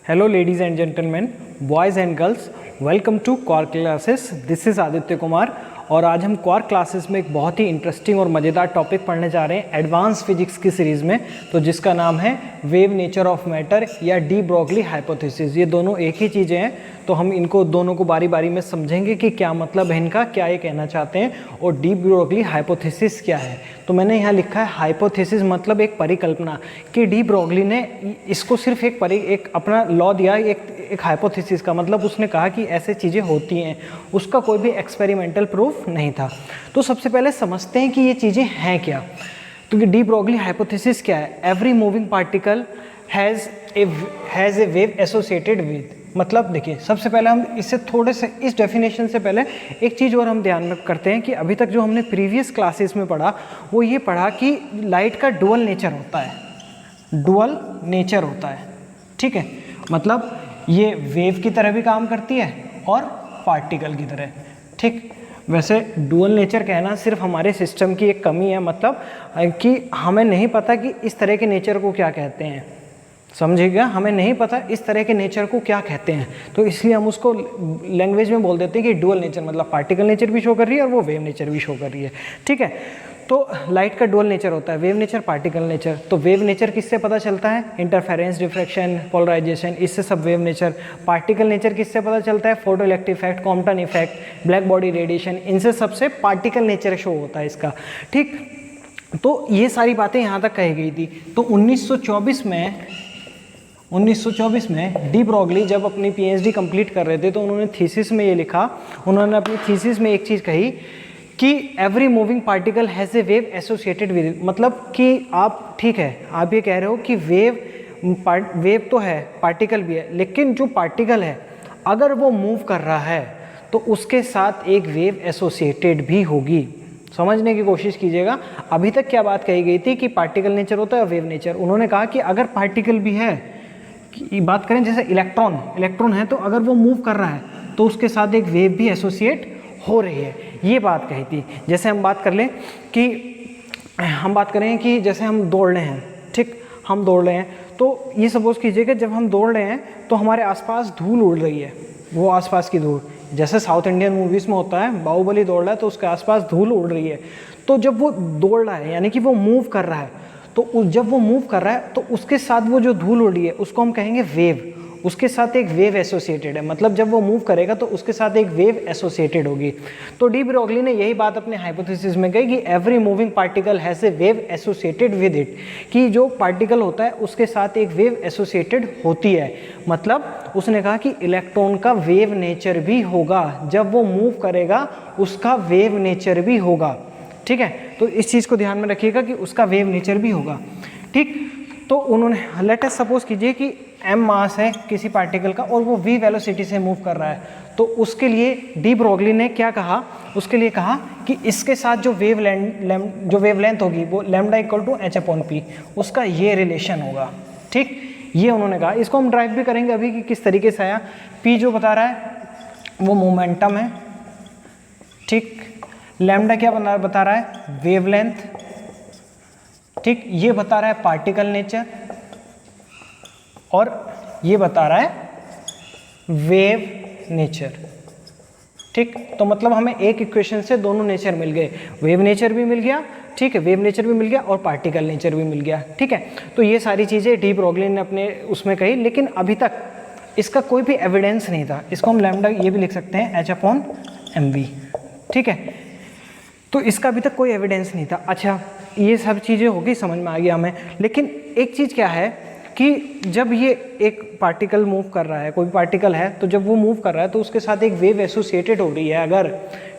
Hello ladies and gentlemen, boys and girls, welcome to core classes. This is Aditya Kumar और आज हम core classes में एक बहुत ही इंटरेस्टिंग और मज़ेदार टॉपिक पढ़ने जा रहे हैं एडवांस फिजिक्स की सीरीज़ में, तो जिसका नाम है वेव नेचर ऑफ मैटर या डी ब्रोगली हाइपोथेसिस। ये दोनों एक ही चीज़ें हैं, तो हम इनको दोनों को बारी बारी में समझेंगे कि क्या मतलब है इनका, क्या ये कहना चाहते हैं और डी ब्रोगली हाइपोथेसिस क्या है। तो मैंने यहाँ लिखा है हाइपोथेसिस मतलब एक परिकल्पना, कि डी ब्रोगली ने इसको सिर्फ एक अपना लॉ दिया, एक हाइपोथेसिस का मतलब उसने कहा कि ऐसे चीज़ें होती हैं, उसका कोई भी एक्सपेरिमेंटल प्रूफ नहीं था। तो सबसे पहले समझते हैं कि ये चीज़ें हैं क्या। तो डी ब्रोगली हाइपोथेसिस क्या है? Every moving particle has a wave associated with, मतलब देखिए सबसे पहले हम इससे थोड़े से इस डेफिनेशन से पहले एक चीज़ और हम ध्यान में करते हैं कि अभी तक जो हमने प्रीवियस क्लासेस में पढ़ा वो ये पढ़ा कि लाइट का डुअल नेचर होता है, डुअल नेचर होता है, ठीक है। मतलब ये वेव की तरह भी काम करती है और पार्टिकल की तरह, ठीक। वैसे डुअल नेचर कहना सिर्फ हमारे सिस्टम की एक कमी है, मतलब कि हमें नहीं पता कि इस तरह के नेचर को क्या कहते हैं, समझिएगा, हमें नहीं पता इस तरह के नेचर को क्या कहते हैं, तो इसलिए हम उसको लैंग्वेज में बोल देते हैं कि डुअल नेचर, मतलब पार्टिकल नेचर भी शो कर रही है और वो वेव नेचर भी शो कर रही है, ठीक है। तो लाइट का डुअल नेचर होता है, वेव नेचर, पार्टिकल नेचर। तो वेव नेचर किससे पता चलता है? इंटरफेरेंस, डिफ्रैक्शन, पोलराइजेशन, इससे सब वेव नेचर। पार्टिकल नेचर किससे पता चलता है? Photo electric effect, Compton effect, black body radiation, इनसे सबसे पार्टिकल नेचर शो होता है इसका, ठीक। तो ये सारी बातें यहाँ तक कही गई थी। तो 1924 में डी ब्रोगली जब अपनी पीएचडी कंप्लीट कर रहे थे तो उन्होंने थीसिस में ये लिखा, उन्होंने अपनी थीसिस में एक चीज़ कही कि every moving particle has a wave associated with, मतलब कि आप, ठीक है, आप ये कह रहे हो कि वेव तो है, पार्टिकल भी है, लेकिन जो पार्टिकल है अगर वो मूव कर रहा है तो उसके साथ एक वेव एसोसिएटेड भी होगी। समझने की कोशिश कीजिएगा, अभी तक क्या बात कही गई थी कि पार्टिकल नेचर होता है और वेव नेचर। उन्होंने कहा कि अगर पार्टिकल भी है, कि बात करें जैसे इलेक्ट्रॉन है, तो अगर वो मूव कर रहा है तो उसके साथ एक वेव भी एसोसिएट हो रही है, ये बात कही थी। जैसे हम बात करें कि जैसे हम दौड़ रहे हैं, ठीक, हम दौड़ रहे हैं, तो ये सपोज कीजिए कि जब हम दौड़ रहे हैं तो हमारे आसपास धूल उड़ रही है, वो आसपास की धूल, जैसे साउथ इंडियन मूवीज़ में होता है, बाहुबली दौड़ रहा है तो उसके आसपास धूल उड़ रही है। तो जब वो दौड़ रहा है यानी कि वो मूव कर रहा है, तो जब वो मूव कर रहा है तो उसके साथ वो जो धूल उड़ रही है उसको हम कहेंगे वेव, उसके साथ एक वेव एसोसिएटेड है, मतलब जब वो मूव करेगा तो उसके साथ एक वेव एसोसिएटेड होगी। तो डी ब्रोगली ने यही बात अपने हाइपोथेसिस में कही कि every moving particle has a wave associated with it, कि जो पार्टिकल होता है उसके साथ एक वेव एसोसिएटेड होती है। मतलब उसने कहा कि इलेक्ट्रॉन का वेव नेचर भी होगा, जब वो मूव करेगा उसका वेव नेचर भी होगा, ठीक है। तो इस चीज़ को ध्यान में रखिएगा कि उसका वेव नेचर भी होगा, ठीक। तो उन्होंने, लेट अस सपोज कीजिए कि m मास है किसी पार्टिकल का और वो v वेलोसिटी से मूव कर रहा है, तो उसके लिए डी ब्रोगली ने क्या कहा? उसके लिए कहा कि इसके साथ जो वेवलेंथ होगी वो लैम्डा इक्वल टू h/p, उसका ये रिलेशन होगा, ठीक। ये उन्होंने कहा, इसको हम ड्राइव भी करेंगे अभी कि किस तरीके से आया। p जो बता रहा है वो मोमेंटम है, ठीक। लैम्डा क्या बता रहा है? वेवलेंथ, ठीक। ये बता रहा है पार्टिकल नेचर और ये बता रहा है वेव नेचर, ठीक। तो मतलब हमें एक इक्वेशन से दोनों नेचर मिल गए, वेव नेचर भी मिल गया, ठीक है, वेव नेचर भी मिल गया और पार्टिकल नेचर भी मिल गया, ठीक है। तो ये सारी चीज़ें डी ब्रोगली ने अपने उसमें कही, लेकिन अभी तक इसका कोई भी एविडेंस नहीं था। इसको हम लैम्डा ये भी लिख सकते हैं h/mv, ठीक है। तो इसका अभी तक कोई एविडेंस नहीं था। अच्छा, ये सब चीज़ें होगी, समझ में आ गया हमें, लेकिन एक चीज़ क्या है कि जब ये एक पार्टिकल मूव कर रहा है, कोई पार्टिकल है, तो जब वो मूव कर रहा है तो उसके साथ एक वेव एसोसिएटेड हो रही है अगर,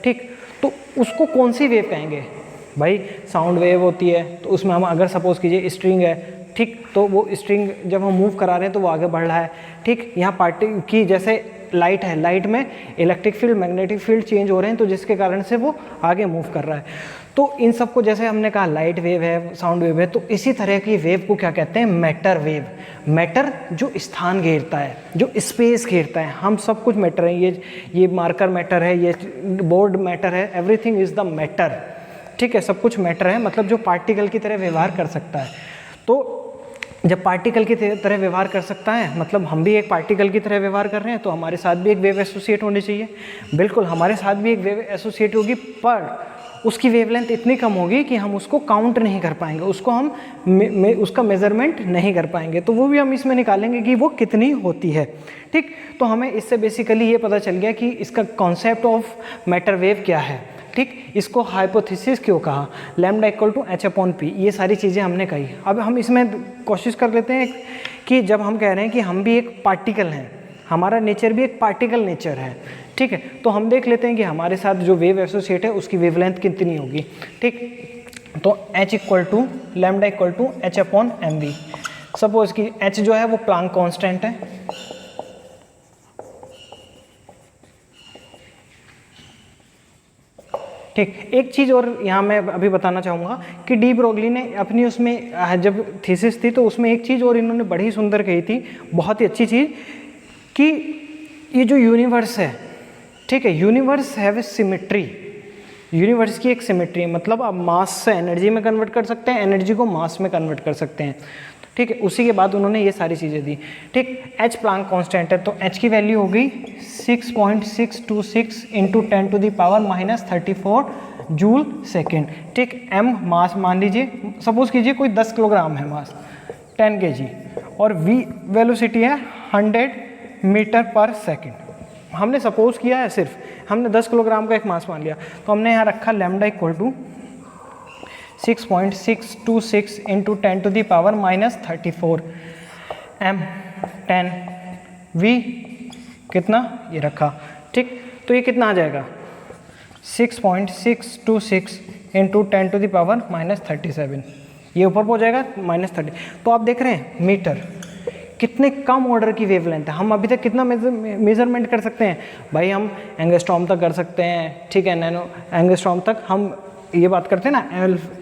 ठीक, तो उसको कौन सी वेव कहेंगे? भाई साउंड वेव होती है, तो उसमें हम अगर सपोज कीजिए स्ट्रिंग है, ठीक, तो वो स्ट्रिंग जब हम मूव करा रहे हैं तो वो आगे बढ़ रहा है, ठीक। यहाँ पार्टी की जैसे लाइट है, लाइट में electric field, magnetic field change हो रहे हैं, तो जिसके कारण से वो आगे मूव कर रहा है। तो इन सबको जैसे हमने कहा लाइट वेव है, साउंड वेव है, तो इसी तरह की वेव को क्या कहते हैं? Matter wave. मैटर जो स्थान घेरता है, जो स्पेस घेरता है, हम सब कुछ मैटर है, ये मार्कर मैटर है, ये बोर्ड मैटर है, एवरीथिंग इज द मैटर, ठीक है, सब कुछ मैटर है, मतलब जो पार्टिकल की तरह व्यवहार कर सकता है। तो जब पार्टिकल की तरह व्यवहार कर सकता है, मतलब हम भी एक पार्टिकल की तरह व्यवहार कर रहे हैं, तो हमारे साथ भी एक वेव एसोसिएट होनी चाहिए। बिल्कुल हमारे साथ भी एक वेव एसोसिएट होगी, पर उसकी वेवलेंथ इतनी कम होगी कि हम उसको काउंट नहीं कर पाएंगे, उसको हम उसका मेजरमेंट नहीं कर पाएंगे। तो वो भी हम इसमें निकालेंगे कि वो कितनी होती है। ठीक, तो हमें इससे बेसिकली ये पता चल गया कि इसका कॉन्सेप्ट ऑफ मैटर वेव क्या है। ठीक, इसको हाइपोथेसिस क्यों कहा, लैम्डा इक्वल टू h/p, ये सारी चीज़ें हमने कही। अब हम इसमें कोशिश कर लेते हैं कि जब हम कह रहे हैं कि हम भी एक पार्टिकल हैं, हमारा नेचर भी एक पार्टिकल नेचर है, ठीक है, तो हम देख लेते हैं कि हमारे साथ जो वेव एसोसिएट है उसकी वेवलेंथ कितनी होगी। ठीक, तो h equal to lambda equal to h/mv। Suppose कि h जो है वो प्लांक कांस्टेंट है, ठीक। एक चीज़ और यहाँ मैं अभी बताना चाहूँगा कि डी ब्रोगली ने अपनी उसमें जब थीसिस थी तो उसमें एक चीज़ और इन्होंने बड़ी सुंदर कही थी, बहुत ही अच्छी चीज़, कि ये जो यूनिवर्स है, ठीक है, universe have a symmetry, universe की एक सिमेट्री है, मतलब आप मास से एनर्जी में कन्वर्ट कर सकते हैं, एनर्जी को मास में कन्वर्ट कर सकते हैं। ठीक है, उसी के बाद उन्होंने ये सारी चीज़ें दी। ठीक, h प्लांक कांस्टेंट है, तो h की वैल्यू हो गई 6.626 इंटू 10⁻⁻34 जूल सेकेंड। ठीक, m मास मान लीजिए, सपोज कीजिए कोई 10 किलोग्राम है मास, 10 kg, और v वेलोसिटी है 100 मीटर पर सेकेंड। हमने सपोज किया है, सिर्फ हमने 10 किलोग्राम का एक मास मान लिया, तो हमने यहाँ रखा lambda equal to 6.626 into 10⁻⁻34 m 10 v कितना ये रखा। ठीक, तो ये कितना आ जाएगा 6.626 इंटू 10⁻⁻37, ये ऊपर पहुँच जाएगा -30। तो आप देख रहे हैं मीटर कितने कम ऑर्डर की वेवलेंथ है। हम अभी तक कितना मेजरमेंट कर सकते हैं भाई, हम एंगस्ट्रॉम तक कर सकते हैं, ठीक है, नैनो एंगस्ट्रॉम तक हम ये बात करते हैं ना,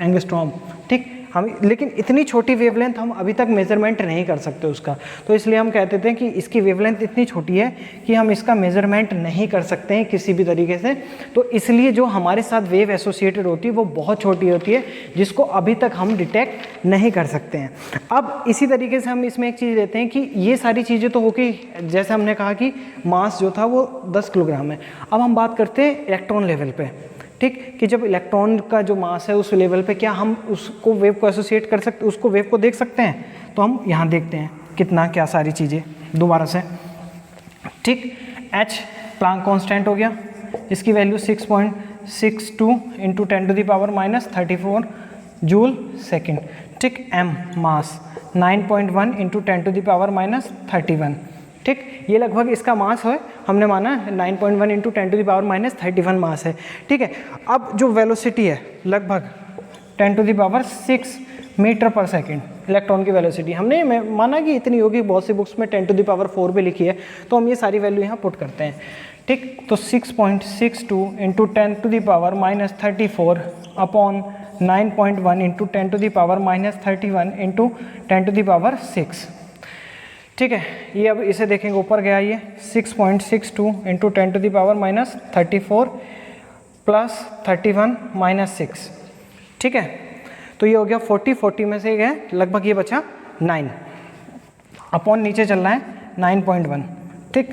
एंगस्ट्रॉम, ठीक, हम, लेकिन इतनी छोटी वेवलेंथ हम अभी तक मेजरमेंट नहीं कर सकते उसका। तो इसलिए हम कहते थे कि इसकी वेवलेंथ इतनी छोटी है कि हम इसका मेजरमेंट नहीं कर सकते हैं किसी भी तरीके से। तो इसलिए जो हमारे साथ वेव एसोसिएटेड होती है वो बहुत छोटी होती है, जिसको अभी तक हम डिटेक्ट नहीं कर सकते हैं। अब इसी तरीके से हम इसमें एक चीज़ लेते हैं कि ये सारी चीज़ें तो हो गई, जैसे हमने कहा कि मास जो था वो 10 किलोग्राम है। अब हम बात करते हैं इलेक्ट्रॉन लेवल पे, ठीक, कि जब इलेक्ट्रॉन का जो मास है उस लेवल पे क्या हम उसको वेव को एसोसिएट कर सकते, उसको वेव को देख सकते हैं। तो हम यहाँ देखते हैं कितना क्या सारी चीज़ें दोबारा से। ठीक, h प्लांक कांस्टेंट हो गया, इसकी वैल्यू 6.62 इंटू 10⁻⁻34 जूल सेकेंड। ठीक, m मास 9.1 इंटू 10⁻⁻31। ठीक, ये लगभग इसका मास है, हमने माना 9.1 इंटू 10⁻⁻31 मास है। ठीक है, अब जो वेलोसिटी है लगभग 10⁻6 मीटर पर सेकेंड, इलेक्ट्रॉन की वेलोसिटी हमने माना कि इतनी होगी, बहुत सी बुक्स में 10⁻4 भी लिखी है, तो हम ये सारी वैल्यू यहाँ पुट करते हैं। ठीक, तो 6.62 इंटू 10⁻⁻34 अपॉन 9.1 इंटू 10⁻⁻31 इंटू 10⁻6। ठीक है, ये अब इसे देखेंगे, ऊपर गया ये 6.62 इंटू 10⁻⁻34 प्लस 31 माइनस 6। ठीक है, तो ये हो गया 40 में से गए लगभग ये बचा 9 अपॉन नीचे चल रहा है 9.1। ठीक,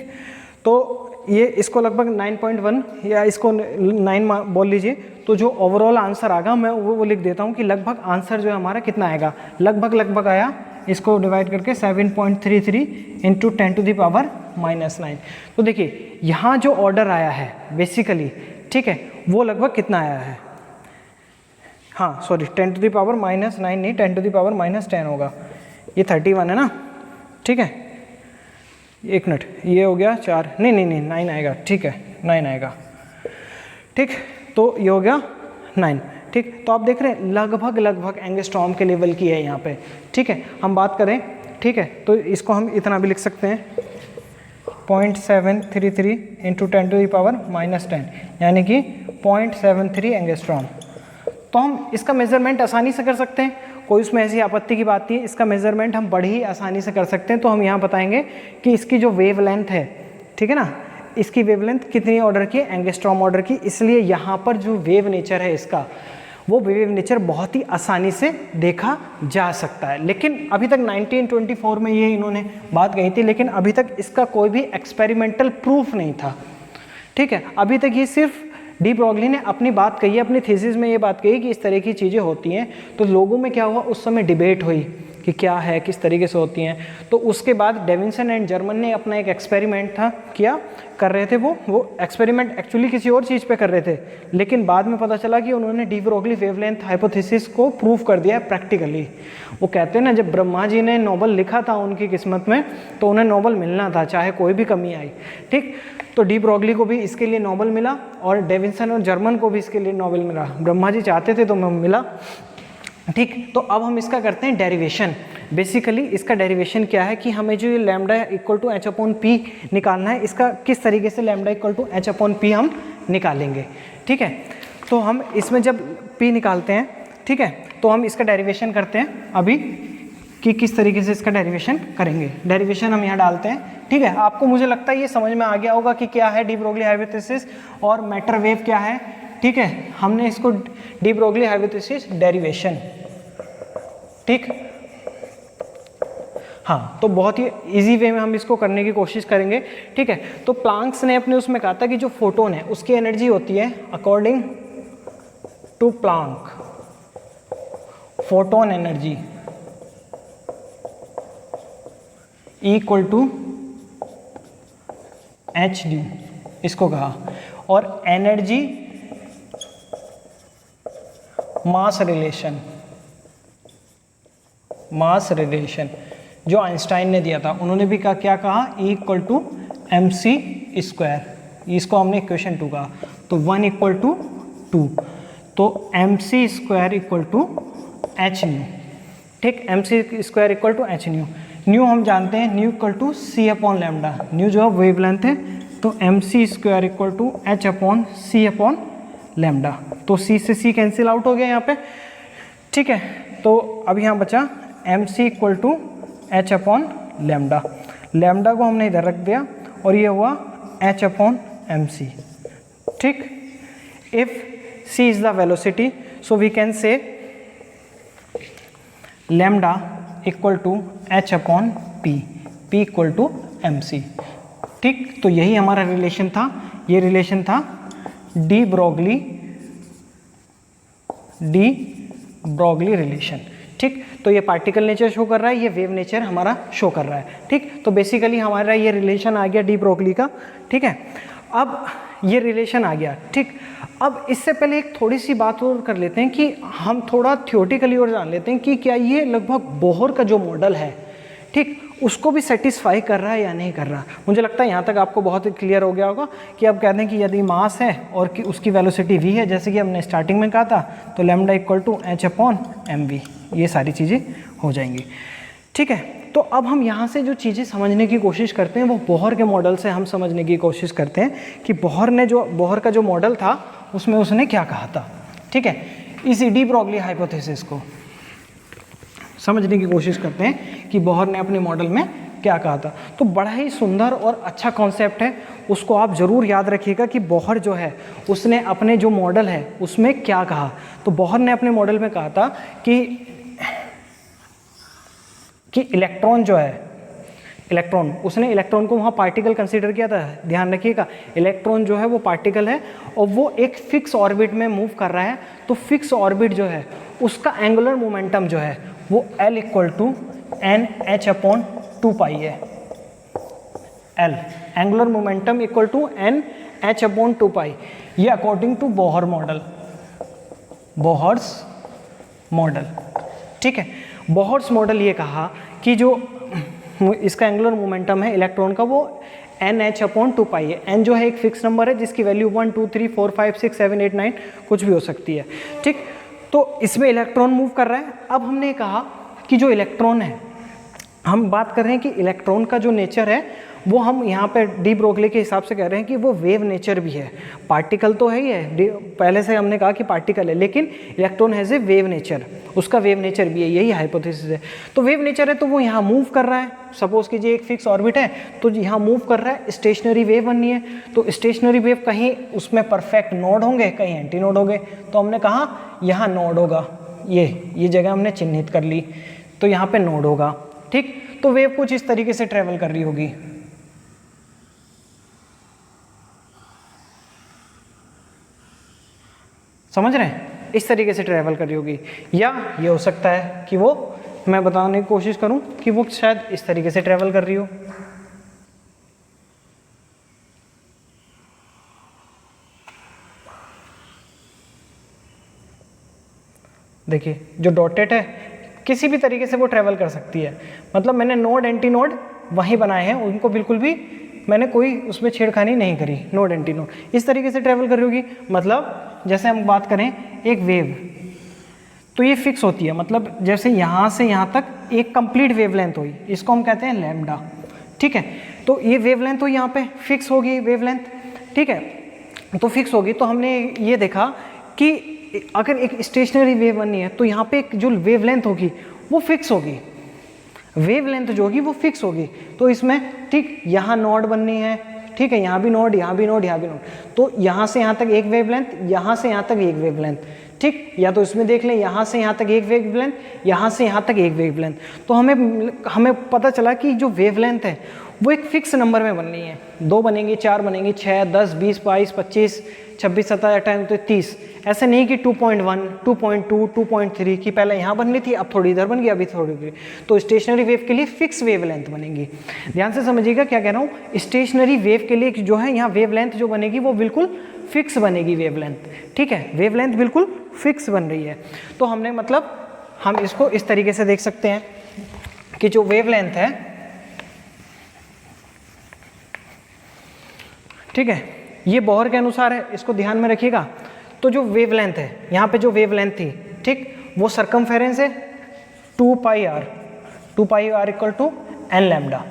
तो ये इसको लगभग 9.1 या इसको 9 बोल लीजिए, तो जो ओवरऑल आंसर आएगा मैं वो लिख देता हूँ कि लगभग आंसर जो है हमारा कितना आएगा, लगभग आया, इसको डिवाइड करके 7.33 इंटू 10⁻⁻9। तो देखिए यहाँ जो ऑर्डर आया है बेसिकली, ठीक है, वो लगभग कितना आया है, हाँ सॉरी 10⁻⁻9 नहीं, 10⁻⁻10 होगा, ये 31 है ना। ठीक है, एक मिनट, ये हो गया 4, नहीं 9 आएगा, ठीक है 9 आएगा। ठीक, तो ये हो गया 9। ठीक, तो आप देख रहे हैं लगभग एंगस्ट्रॉम के लेवल की है यहाँ पे। ठीक है, हम बात करें, ठीक है, तो इसको हम इतना भी लिख सकते हैं 0.733 इंटू 10⁻⁻10, यानी कि 0.73 एंगस्ट्रॉम। तो हम इसका मेज़रमेंट आसानी से कर सकते हैं, कोई उसमें ऐसी आपत्ति की बात नहीं है, इसका मेज़रमेंट हम बड़ी ही आसानी से कर सकते हैं। तो हम यहाँ बताएंगे कि इसकी जो वेवलेंथ है, ठीक है ना, इसकी वेवलेंथ कितनी ऑर्डर की, एंगस्ट्रॉम ऑर्डर की, इसलिए यहाँ पर जो वेव नेचर है इसका वो वेव नेचर बहुत ही आसानी से देखा जा सकता है। लेकिन अभी तक 1924 में ये इन्होंने बात कही थी, लेकिन अभी तक इसका कोई भी एक्सपेरिमेंटल प्रूफ नहीं था, ठीक है। अभी तक ये सिर्फ डी ब्रॉगली ने अपनी बात कही है, अपनी थीसिस में ये बात कही कि इस तरह की चीज़ें होती हैं। तो लोगों में क्या हुआ, उस समय डिबेट हुई कि क्या है, किस तरीके से होती हैं। तो उसके बाद डेविंसन एंड जर्मन ने अपना एक एक्सपेरिमेंट था कर रहे थे। वो एक्सपेरिमेंट एक्चुअली किसी और चीज़ पे कर रहे थे, लेकिन बाद में पता चला कि उन्होंने डी ब्रॉगली वेवलेंथ हाइपोथेसिस को प्रूव कर दिया है प्रैक्टिकली। वो कहते हैं ना, जब ब्रह्मा जी ने नोबेल लिखा था उनकी किस्मत में, तो उन्हें नोबेल मिलना था चाहे कोई भी कमी आई, ठीक। तो डी ब्रॉगली को भी इसके लिए नोबेल मिला और डेविंसन और जर्मन को भी इसके लिए नोबेल मिला। ब्रह्मा जी चाहते थे तो मिला, ठीक। तो अब हम इसका करते हैं डेरिवेशन। बेसिकली इसका डेरिवेशन क्या है कि हमें जो ये lambda equal to H upon p निकालना है, इसका किस तरीके से lambda equal to H upon p हम निकालेंगे, ठीक है। तो हम इसमें जब पी निकालते हैं, ठीक है, तो हम इसका डेरिवेशन करते हैं अभी कि किस तरीके से इसका डेरिवेशन करेंगे। डेरिवेशन हम यहाँ डालते हैं, ठीक है। आपको मुझे लगता है ये समझ में आ गया होगा कि क्या है डी ब्रॉगली हाइपोथेसिस और मैटर वेव क्या है, ठीक है। हमने इसको डी ब्रॉगली हाइपोथेसिस डेरिवेशन, ठीक। हाँ, तो बहुत ही इजी वे में हम इसको करने की कोशिश करेंगे, ठीक है। तो प्लांक्स ने अपने उसमें कहा था कि जो फोटोन है उसकी एनर्जी होती है according to Planck, photon energy equal to h d, इसको कहा। और energy mass relation, mass relation जो आइंस्टाइन ने दिया था, उन्होंने भी क्या कहा, E equal to m C square. इसको हमने इक्वेशन 2 कहा, तो 1 इक्वल टू 2, तो M C square equal to H nu, ठीक। M C square equal to H nu. Nu हम जानते हैं, nu equal to C upon lambda. Nu जो है वेवलेंथ है, तो M C square equal to H upon C upon lambda. तो C से सी कैंसिल आउट हो गया यहाँ पे, ठीक है। तो अब यहाँ बचा m c equal to H upon lambda. Lambda को हमने इधर रख दिया और ये हुआ एच अपॉन एम सी, ठीक। If c is the velocity, so we can say lambda equal to H upon p, p equal to m c, ठीक। तो यही हमारा रिलेशन था, ये रिलेशन था डी ब्रॉगली रिलेशन, ठीक। तो ये पार्टिकल नेचर शो कर रहा है, ये वेव नेचर हमारा शो कर रहा है, ठीक। तो बेसिकली हमारा ये रिलेशन आ गया डी ब्रॉगली का, ठीक है। अब ये रिलेशन आ गया, ठीक। अब इससे पहले एक थोड़ी सी बात और कर लेते हैं कि हम थोड़ा थियोरेटिकली और जान लेते हैं कि क्या ये लगभग बोहर का जो मॉडल है, ठीक, उसको भी सेटिस्फाई कर रहा है या नहीं कर रहा। मुझे लगता है यहाँ तक आपको बहुत ही क्लियर हो गया होगा कि अब कहते हैं कि यदि मास है और कि उसकी वेलोसिटी v है, जैसे कि हमने स्टार्टिंग में कहा था, तो lambda equal to H upon m v, ये सारी चीज़ें हो जाएंगी, ठीक है। तो अब हम यहाँ से जो चीज़ें समझने की कोशिश करते हैं वो बोहर के मॉडल से हम समझने की कोशिश करते हैं कि बोहर का जो मॉडल था उसमें उसने क्या कहा था, ठीक है। इसी डी ब्रॉगली हाइपोथेसिस को समझने की कोशिश करते हैं कि बोहर ने अपने मॉडल में क्या कहा था। तो बड़ा ही सुंदर और अच्छा कॉन्सेप्ट है, उसको आप ज़रूर याद रखिएगा कि बोहर जो है उसने अपने जो मॉडल है उसमें क्या कहा। तो बोहर ने अपने मॉडल में कहा था कि इलेक्ट्रॉन जो है, इलेक्ट्रॉन, उसने इलेक्ट्रॉन को वहाँ पार्टिकल कंसीडर किया था। ध्यान रखिएगा, इलेक्ट्रॉन जो है वो पार्टिकल है और वो एक फिक्स ऑर्बिट में मूव कर रहा है। तो फिक्स ऑर्बिट जो है उसका एंगुलर मोमेंटम जो है वो L equal to N H upon 2 pi है। L angular momentum equal to N H upon 2 pi, ये according to Bohr model, Bohr's model, ठीक है। बोहर्स मॉडल ये कहा कि जो इसका एंगुलर मोमेंटम है इलेक्ट्रॉन का वो एन एच अपॉन 2 पाई है। एन जो है एक फिक्स नंबर है जिसकी वैल्यू 1 2 3 4 5 6 7 8 9 कुछ भी हो सकती है, ठीक। तो इसमें इलेक्ट्रॉन मूव कर रहा है। अब हमने कहा कि जो इलेक्ट्रॉन है हम बात कर रहे हैं कि इलेक्ट्रॉन का जो नेचर है वो हम यहाँ पे डी ब्रोगली के हिसाब से कह रहे हैं कि वो वेव नेचर भी है। पार्टिकल तो है ही है, पहले से हमने कहा कि पार्टिकल है, लेकिन electron has a wave nature, उसका वेव नेचर भी है, यही हाइपोथेसिस है। तो वेव नेचर है तो वो यहाँ मूव कर रहा है, सपोज कीजिए एक फिक्स ऑर्बिट है तो यहाँ मूव कर रहा है, स्टेशनरी वेव बननी है। तो स्टेशनरी वेव कहीं उसमें परफेक्ट नोड होंगे, कहीं एंटी नोड होंगे। तो हमने कहा यहाँ नोड होगा, ये जगह हमने चिन्हित कर ली, तो यहाँ पे नोड होगा, ठीक। तो वेव कुछ इस तरीके से ट्रेवल कर रही होगी, समझ रहे हैं, इस तरीके से ट्रेवल कर रही होगी। या ये हो सकता है कि वो, मैं बताने की कोशिश करूं कि वो शायद इस तरीके से ट्रेवल कर रही हो। देखिए जो डॉटेड है किसी भी तरीके से वो ट्रेवल कर सकती है, मतलब मैंने नोड एंटी नोड वहीं बनाए हैं, उनको बिल्कुल भी मैंने कोई उसमें छेड़खानी नहीं करी। नोड एंटी नोड इस तरीके से ट्रेवल कर रही होगी, मतलब जैसे हम बात करें एक वेव, तो ये फिक्स होती है, मतलब जैसे यहाँ से यहाँ तक एक कंप्लीट वेवलेंथ हुई, इसको हम कहते हैं लैम्डा, ठीक है। तो ये वेवलेंथ तो यहाँ पे फिक्स होगी वेवलेंथ, ठीक है। तो फिक्स होगी, तो हमने ये देखा कि अगर एक स्टेशनरी वेव बननी है तो यहाँ पे एक जो वेवलेंथ होगी वो फिक्स होगी, वेवलेंथ जो होगी वो फिक्स होगी। तो इसमें ठीक यहाँ नोड बननी है, ठीक है, यहाँ भी नोड, यहाँ भी नोड, यहाँ भी नोड, तो यहाँ से यहाँ तक एक वेवलेंथ, यहाँ से यहाँ तक एक वेवलेंथ, ठीक। या तो इसमें देख लें यहाँ से यहाँ तक एक वेवलेंथ, यहाँ से यहाँ तक एक वेवलेंथ। तो हमें पता चला कि जो वेवलेंथ है वो एक फिक्स नंबर में बननी है, 2 बनेंगी, 4 बनेंगी, 6, 10, 20, 22, 25, 26, 27, 28, 30, ऐसे नहीं कि 2.1, 2.2, 2.3 की पहले यहाँ बननी थी, अब थोड़ी इधर बन गई, अभी थोड़ी इधर। तो स्टेशनरी वेव के लिए फिक्स वेवलेंथ बनेगी। ध्यान से समझिएगा क्या कह रहा हूँ, स्टेशनरी वेव के लिए जो है यहाँ वेवलेंथ जो बनेगी वो बिल्कुल फिक्स बनेगी वेवलेंथ, ठीक है, वेवलेंथ बिल्कुल फिक्स बन रही है। तो हमने मतलब हम इसको इस तरीके से देख सकते हैं कि जो वेवलेंथ है, ठीक है, ये बोहर के अनुसार है, इसको ध्यान में रखिएगा। तो जो वेवलेंथ है, यहाँ पे जो वेवलेंथ थी, ठीक, वो सरकमफेरेंस है 2 pi R, 2 pi R equal to N lambda.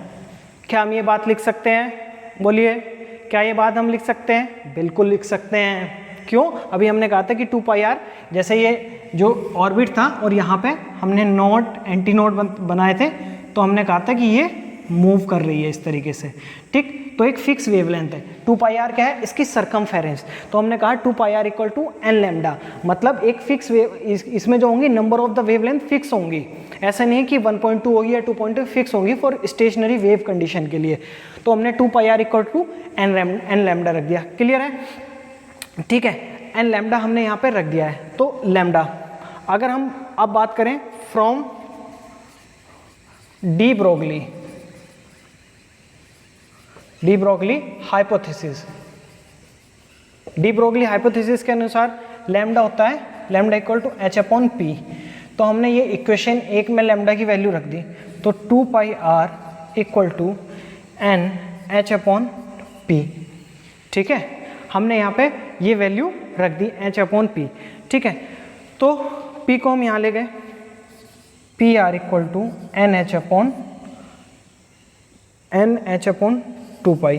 क्या हम ये बात लिख सकते हैं? बोलिए, क्या ये बात हम लिख सकते हैं? बिल्कुल लिख सकते हैं। क्यों? अभी हमने कहा था कि 2 पाई आर, जैसे ये जो ऑर्बिट था और यहाँ पे हमने नोड एंटी नोड बनाए थे, तो हमने कहा था कि ये मूव कर रही है इस तरीके से, ठीक। तो एक फिक्स वेवलेंथ है। 2 पाई आर क्या है? इसकी सरकमफेरेंस। तो हमने कहा 2 pi R equal to N lambda, मतलब एक फिक्स वेव, इसमें जो होंगी number of the wavelength fix होंगी, ऐसा नहीं कि 1.2 होगी या 2.2 फिक्स होंगी फॉर स्टेशनरी वेव कंडीशन के लिए। तो हमने 2 pi R equal to N lambda रख दिया। क्लियर है? ठीक है, एन लैम्डा हमने यहाँ पे रख दिया है। तो लैम्डा, अगर हम अब बात करें from de Broglie hypothesis, de Broglie hypothesis के अनुसार लैम्डा होता है lambda equal to H upon P. तो हमने ये इक्वेशन 1 में लैम्डा की वैल्यू रख दी, तो 2 pi R equal to N H upon P, ठीक है। हमने यहाँ पे ये वैल्यू रख दी एच अपॉन पी, ठीक है। तो पी को हम यहाँ ले गए, p r equal to N H upon 2 pi,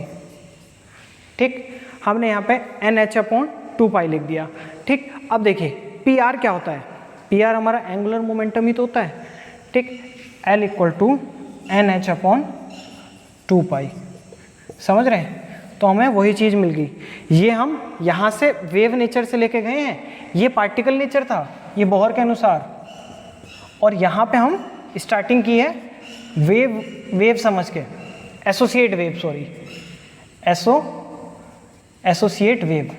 ठीक। हमने यहाँ पे एन एच अपॉन 2 पाई लिख दिया, ठीक। अब देखिए पी आर क्या होता है? पी आर हमारा एंगुलर मोमेंटम ही तो होता है, ठीक। L equal to N H upon 2 pi, समझ रहे हैं? तो हमें वही चीज़ मिल गई। ये हम यहाँ से वेव नेचर से लेके गए हैं, ये पार्टिकल नेचर था, ये बोहर के अनुसार, और यहाँ पे हम स्टार्टिंग की है वेव समझ के, associate wave, sorry associate wave,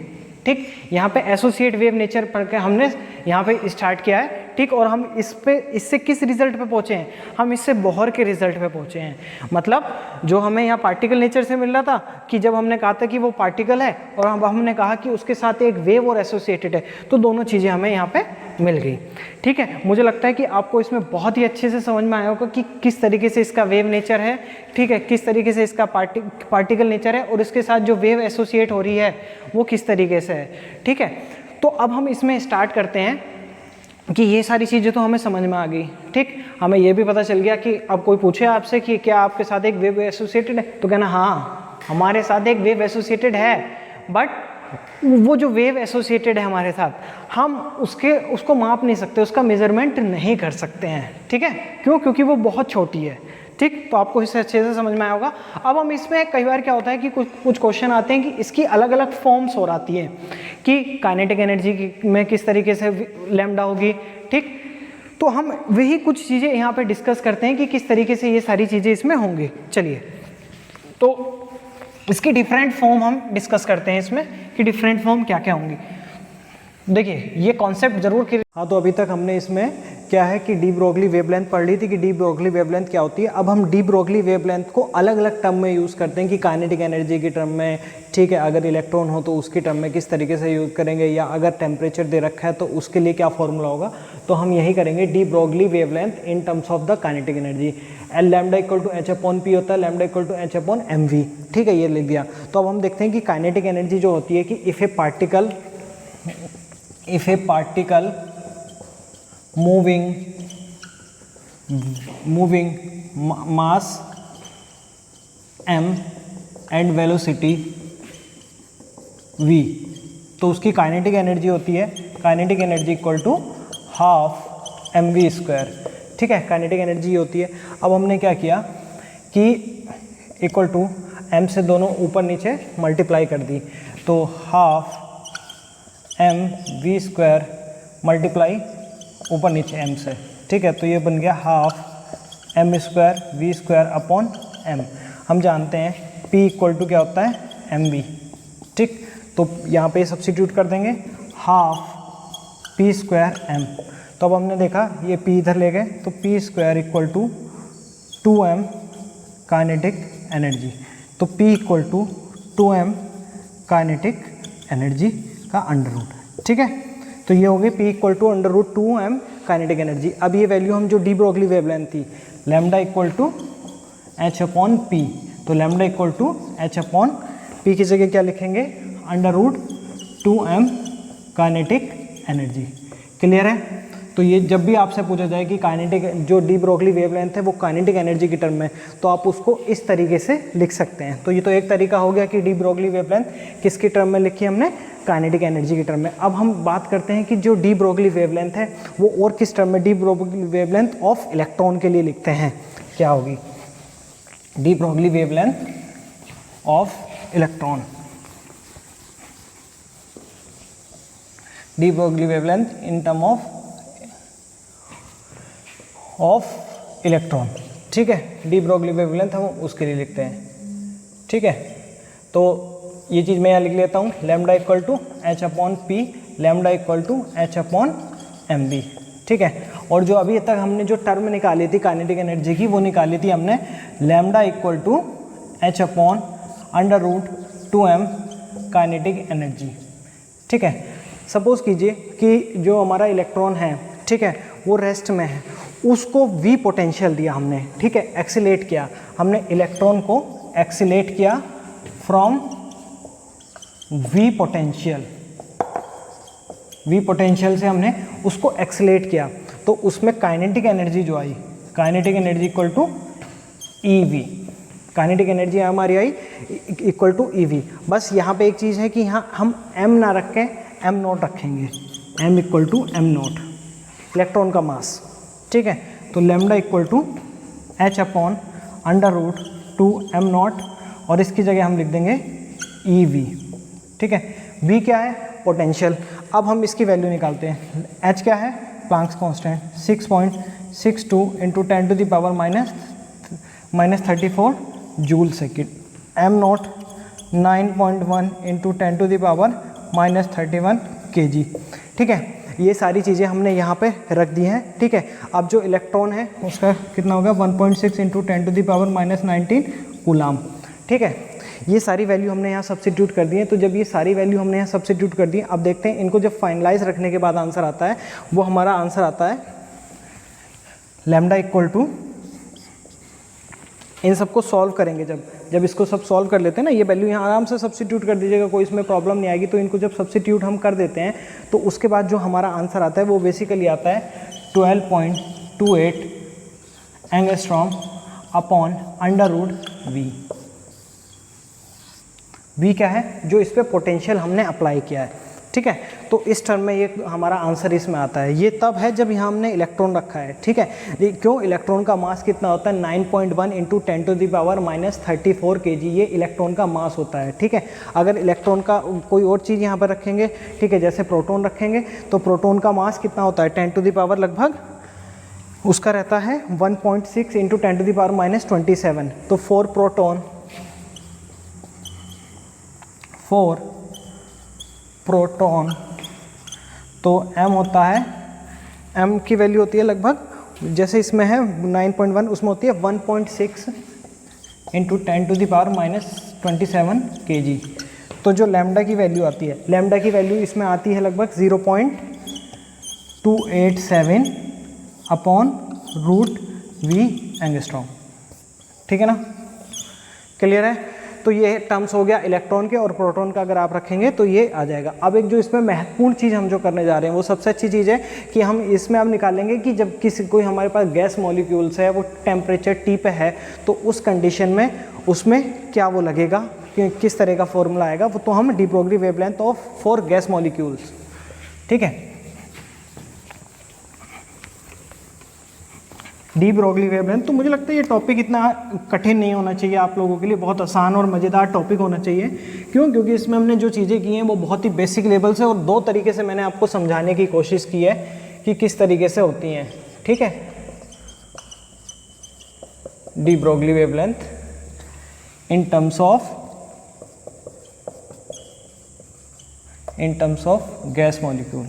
ठीक। यहाँ पे एसोसिएट वेव नेचर पढ़ के हमने यहाँ पे स्टार्ट किया है, ठीक। और हम इससे किस रिजल्ट पे पहुँचे हैं? हम इससे बोहर के रिजल्ट पे पहुँचे हैं। मतलब जो हमें यहाँ पार्टिकल नेचर से मिल रहा था कि जब हमने कहा था कि वो पार्टिकल है और हमने कहा कि उसके साथ एक वेव और एसोसिएटेड है, तो दोनों चीज़ें हमें यहाँ पे मिल गई, ठीक है। मुझे लगता है कि आपको इसमें बहुत ही अच्छे से समझ में आया होगा कि किस तरीके से इसका वेव नेचर है, ठीक है, किस तरीके से इसका पार्टिकल नेचर है और इसके साथ जो वेव एसोसिएट हो रही है वो किस तरीके से है, ठीक है। तो अब हम इसमें स्टार्ट करते हैं कि ये सारी चीज़ें तो हमें समझ में आ गई, ठीक। हमें ये भी पता चल गया कि अब कोई पूछे आपसे कि क्या आपके साथ एक वेव एसोसिएटेड है, तो कहना हाँ हमारे साथ एक वेव एसोसिएटेड है, बट वो जो वेव एसोसिएटेड है हमारे साथ, हम उसको माप नहीं सकते, उसका मेजरमेंट नहीं कर सकते हैं, ठीक है। क्यों? क्योंकि वो बहुत छोटी है, ठीक। तो आपको इससे अच्छे से समझ में आया होगा। अब हम इसमें कई बार क्या होता है कि कुछ क्वेश्चन आते हैं कि इसकी अलग अलग फॉर्म्स हो आती हैं कि काइनेटिक एनर्जी में किस तरीके से लैम्डा होगी, ठीक। तो हम वही कुछ चीज़ें यहाँ पे डिस्कस करते हैं कि किस तरीके से ये सारी चीज़ें इसमें होंगी। चलिए, तो इसकी डिफरेंट फॉर्म हम डिस्कस करते हैं इसमें कि डिफरेंट फॉर्म क्या क्या होंगी। देखिए ये कॉन्सेप्ट जरूर हाँ, तो अभी तक हमने इसमें क्या है कि डी ब्रोगली वेवलेंथ पढ़ ली थी कि डी ब्रोगली वेवलेंथ क्या होती है। अब हम डी ब्रोगली वेवलेंथ को अलग अलग टर्म में यूज़ करते हैं कि काइनेटिक एनर्जी की टर्म में, ठीक है, अगर इलेक्ट्रॉन हो तो उसकी टर्म में किस तरीके से यूज़ करेंगे, या अगर टेम्परेचर दे रखा है तो उसके लिए क्या फॉर्मूला होगा। तो हम यही करेंगे de Broglie wavelength in terms of the kinetic energy. L lambda equal to H upon p होता है, lambda equal to H upon m v, ठीक है, ये लिख दिया। तो अब हम देखते हैं कि काइनेटिक एनर्जी जो होती है कि if A particle moving mass m and velocity v, तो उसकी काइनेटिक एनर्जी होती है, kinetic energy equal to half m v square, ठीक है, काइनेटिक एनर्जी होती है। अब हमने क्या किया कि इक्वल टू m से दोनों ऊपर नीचे मल्टीप्लाई कर दी, तो half m v square multiply ऊपर नीचे m से, ठीक है, तो ये बन गया half m square v square upon m। हम जानते हैं p इक्वल टू क्या होता है एम वी, ठीक। तो यहाँ पे सब्स्टिट्यूट कर देंगे हाफ p स्क्वायर m। तो अब हमने देखा ये p इधर ले गए, तो p square equal to 2m kinetic energy, तो p equal to 2m kinetic energy का अंडर रूट, ठीक है। तो ये हो गई p equal to under root 2m kinetic energy. अब ये वैल्यू हम जो डी ब्रोगली वेवलेंथ थी, lambda equal to H upon P, तो lambda equal to H upon P की जगह क्या लिखेंगे, under root 2m kinetic energy. Clear है? तो ये जब भी आपसे पूछा जाए कि काइनेटिक जो डी ब्रोगली वेवलेंथ है वो काइनेटिक एनर्जी की टर्म में, तो आप उसको इस तरीके से लिख सकते हैं। तो ये तो एक तरीका हो गया कि डी ब्रोगली वेवलेंथ किसकी टर्म में लिखी हमने, काइनेटिक एनर्जी की टर्म में। अब हम बात करते हैं कि जो डी ब्रोगली वेवलेंथ है वो और किस टर्म में, D Broglie wavelength of electron के लिए लिखते हैं। क्या होगी D Broglie wavelength of electron, D Broglie wavelength in term of electron, ठीक है, डी ब्रोगली वेवलेंथ हम उसके लिए लिखते हैं, ठीक है। तो ये चीज़ मैं यहाँ लिख लेता हूँ, lambda equal to H upon p, lambda equal to H upon m b, ठीक है। और जो अभी तक हमने जो टर्म निकाली थी काइनेटिक एनर्जी की, वो निकाली थी हमने lambda equal to H upon under root 2m kinetic energy, ठीक है। सपोज कीजिए कि जो हमारा इलेक्ट्रॉन है, ठीक है, वो रेस्ट में है, उसको v पोटेंशियल दिया हमने, ठीक है, एक्सीलेट किया हमने, इलेक्ट्रॉन को एक्सीलेट किया फ्रॉम v पोटेंशियल से हमने उसको एक्सीलेट किया, तो उसमें काइनेटिक एनर्जी जो आई, kinetic energy equal to EV, kinetic energy हमारी आई इक्वल टू EV। बस यहाँ पे एक चीज़ है कि यहाँ हम m ना रख के m नॉट रखेंगे, m equal to m naught, electron का मास, ठीक है। तो lambda equal to h upon under root 2m naught, और इसकी जगह हम लिख देंगे EV, ठीक है। v क्या है, पोटेंशियल। अब हम इसकी वैल्यू निकालते हैं, h क्या है, Planck's constant 6.62 into 10 to the power minus 34 joule second, m naught 9.1 into 10 to the power minus 31 kg, ठीक है। ये सारी चीज़ें हमने यहाँ पे रख दी हैं, ठीक है। अब जो इलेक्ट्रॉन है उसका कितना होगा, 1.6 into 10 to the power minus 19 coulomb, ठीक है। ये सारी वैल्यू हमने यहाँ सब्स्टिट्यूट कर दी है। तो जब ये सारी वैल्यू हमने यहाँ सब्स्टिट्यूट कर दी, अब देखते हैं इनको जब फाइनलाइज रखने के बाद आंसर आता है, वो हमारा आंसर आता है लैम्डा इक्वल टू इन सबको सॉल्व करेंगे जब इसको सब सॉल्व कर लेते हैं ना, ये वैल्यू यहाँ आराम से सब्स्टिट्यूट कर दीजिएगा, कोई इसमें प्रॉब्लम नहीं आएगी। तो इनको जब सब्स्टिट्यूट हम कर देते हैं तो उसके बाद जो हमारा आंसर आता है वो बेसिकली आता है 12.28 angstrom upon under root v. V क्या है, जो इस पर पोटेंशियल हमने अप्लाई किया है, ठीक है। तो इस टर्म में ये हमारा आंसर इसमें आता है। ये तब है जब यहाँ हमने इलेक्ट्रॉन रखा है, ठीक है। क्यों, इलेक्ट्रॉन का मास कितना होता है 9.1 इंटू 10⁻⁻34 kg, ये इलेक्ट्रॉन का मास होता है, ठीक है। अगर इलेक्ट्रॉन का कोई और चीज़ यहाँ पर रखेंगे, ठीक है, जैसे प्रोटॉन रखेंगे तो प्रोटॉन का मास कितना होता है 10⁻, लगभग उसका रहता है 1.6 इंटू 10⁻⁻27। तो 4 प्रोटॉन तो m होता है, m की वैल्यू होती है लगभग, जैसे इसमें है 9.1, उसमें होती है 1.6 इंटू 10⁻⁻27 kg। तो जो लैम्डा की वैल्यू आती है, लैम्डा की वैल्यू इसमें आती है लगभग 0.287 अपॉन रूट वी एंगस्ट्रॉम, ठीक है ना, क्लियर है। तो ये टर्म्स हो गया इलेक्ट्रॉन के और प्रोटॉन का, अगर आप रखेंगे तो ये आ जाएगा। अब एक जो इसमें महत्वपूर्ण चीज़ हम जो करने जा रहे हैं वो सबसे अच्छी चीज़ है कि हम इसमें अब निकालेंगे कि जब कोई हमारे पास गैस मॉलिक्यूल्स है, वो टेम्परेचर T पे है, तो उस कंडीशन में उसमें क्या वो लगेगा, किस तरह का फॉर्मूला आएगा, वो तो हम D Broglie wavelength of for gas molecules, ठीक है। डी ब्रोगली वेवलेंथ, तो मुझे लगता है ये टॉपिक इतना कठिन नहीं होना चाहिए आप लोगों के लिए, बहुत आसान और मज़ेदार टॉपिक होना चाहिए। क्यों, क्योंकि इसमें हमने जो चीज़ें की हैं वो बहुत ही बेसिक लेवल से और 2 तरीके से मैंने आपको समझाने की कोशिश की है कि किस तरीके से होती हैं, ठीक है। De Broglie wavelength in terms of gas molecule,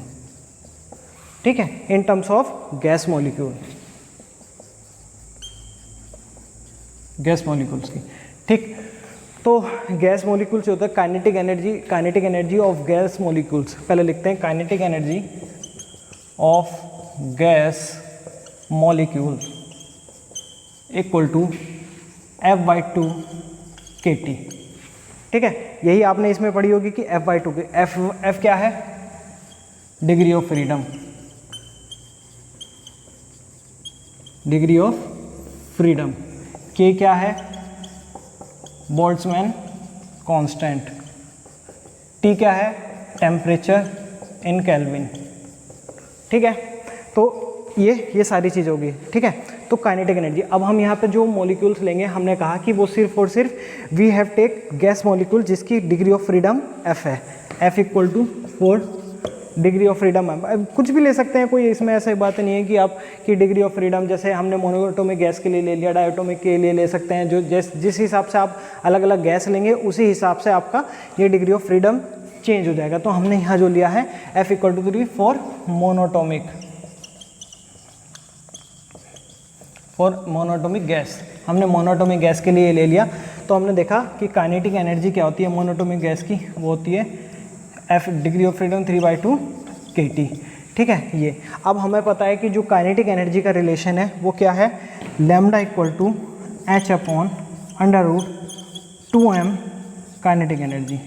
ठीक है, in terms of gas molecules की, ठीक। तो गैस मॉलिक्यूल्स होता है kinetic energy of gas molecules. पहले लिखते हैं kinetic energy of gas molecule equal to F/2 kT, ठीक है। यही आपने इसमें पढ़ी होगी कि F/2 की F क्या है, डिग्री ऑफ फ्रीडम, K क्या है, बोल्ट्जमैन कांस्टेंट, T क्या है, टेम्परेचर इन केल्विन, ठीक है। तो ये सारी चीज़ होगी, ठीक है। तो काइनेटिक एनर्जी, अब हम यहाँ पे जो मॉलिक्यूल्स लेंगे, हमने कहा कि वो सिर्फ और सिर्फ we have take gas molecule जिसकी डिग्री ऑफ फ्रीडम F है, F equal to 4 degree of freedom है। कुछ भी ले सकते हैं, कोई इसमें ऐसी बात नहीं है कि आप की डिग्री ऑफ फ्रीडम, जैसे हमने मोनोएटॉमिक गैस के लिए ले लिया, डायटोमिक के लिए ले सकते हैं, जो जिस हिसाब से आप अलग अलग गैस लेंगे उसी हिसाब से आपका ये डिग्री ऑफ फ्रीडम चेंज हो जाएगा। तो हमने यहाँ जो लिया है F equal to 3 for monoatomic gas, हमने मोनोएटॉमिक गैस के लिए ले लिया। तो हमने देखा कि काइनेटिक एनर्जी क्या होती है मोनोएटॉमिक गैस की, वो होती है F degree of freedom 3/2 kT, ठीक है। ये अब हमें पता है कि जो काइनेटिक एनर्जी का रिलेशन है वो क्या है, lambda equal to h/√2m kinetic energy,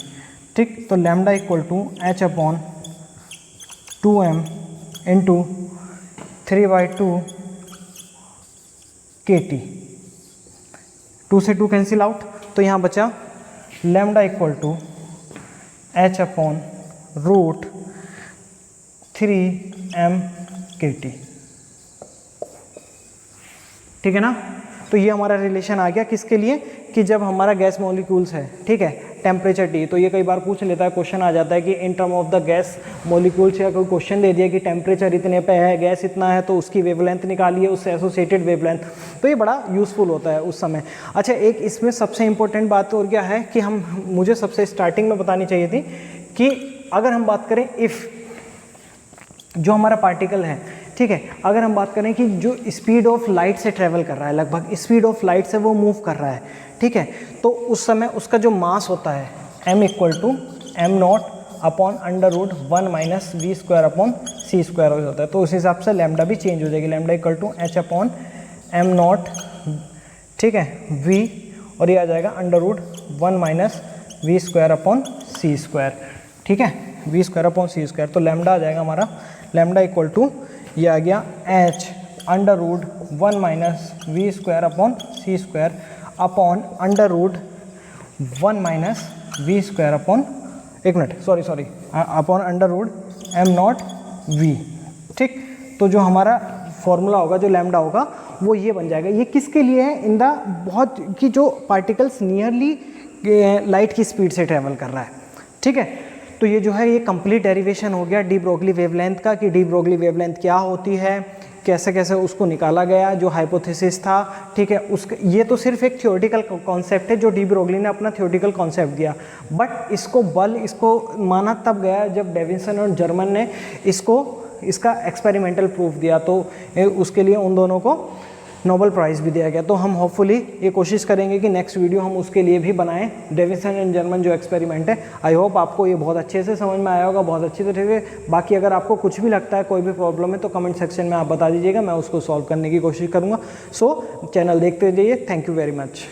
ठीक। तो lambda equal to h/2m into 3/2 kT, 2 से 2 कैंसिल आउट, तो यहाँ बचा lambda equal to h/√3m kT, ठीक है ना। तो ये हमारा रिलेशन आ गया किसके लिए, कि जब हमारा गैस मॉलिक्यूल्स है, ठीक है, टेम्परेचर T। तो ये कई बार पूछ लेता है, क्वेश्चन आ जाता है कि in term of the gas molecules, या कोई क्वेश्चन दे दिया कि टेम्परेचर इतने पे है, गैस इतना है, तो उसकी वेवलेंथ निकालिए, उससे एसोसिएटेड वेवलेंथ। तो ये बड़ा यूज़फुल होता है उस समय। अच्छा, एक इसमें सबसे इंपॉर्टेंट बात और क्या है कि मुझे सबसे स्टार्टिंग में बतानी चाहिए थी कि अगर हम बात करें इफ़ जो हमारा पार्टिकल है, ठीक है, अगर हम बात करें कि जो स्पीड ऑफ लाइट से ट्रेवल कर रहा है, लगभग स्पीड ऑफ लाइट से वो मूव कर रहा है, ठीक है, तो उस समय उसका जो मास होता है m equal to m0 upon √1 - v² upon c² हो जाता है। तो उस हिसाब से लैम्डा भी चेंज हो जाएगी, लैम्डा इक्वल टू h/m0 ठीक है, v, और ये आ जाएगा under root 1 minus V square upon C square. ठीक है, V square upon C square, तो लैम्डा आ जाएगा हमारा, लैम्डा इक्वल टू ये आ गया H under root 1 minus V square upon C square upon under root 1 minus V square upon, एक मिनट, sorry upon under root M nought V. ठीक, तो जो हमारा फॉर्मूला होगा, जो लैम्डा होगा, वो ये बन जाएगा। ये किसके लिए है? इन द बहुत कि जो पार्टिकल्स नियरली लाइट की स्पीड से ट्रैवल कर रहा है। ठीक है, तो ये जो है ये कंप्लीट डेरिवेशन हो गया डी ब्रोगली वेवलेंथ का, कि डी ब्रोगली वेवलेंथ क्या होती है, कैसे कैसे उसको निकाला गया, जो हाइपोथेसिस था। ठीक है, उसके ये तो सिर्फ एक थ्योरेटिकल कॉन्सेप्ट है जो डी ब्रोगली ने अपना थ्योरेटिकल कॉन्सेप्ट दिया, बट इसको माना तब गया जब डेविसन और जर्मन ने इसका एक्सपेरिमेंटल प्रूफ दिया, तो उसके लिए उन दोनों को नोबेल प्राइज़ भी दिया गया। तो हम होपफुली ये कोशिश करेंगे कि नेक्स्ट वीडियो हम उसके लिए भी बनाएं, डेविसन एंड जर्मन जो एक्सपेरिमेंट है। आई होप आपको ये बहुत अच्छे से समझ में आया होगा, बहुत अच्छी तरह से। बाकी अगर आपको कुछ भी लगता है, कोई भी प्रॉब्लम है, तो कमेंट सेक्शन में आप बता दीजिएगा, मैं उसको सॉल्व करने की कोशिश करूँगा। सो चैनल देखते रहिए। Thank you very much.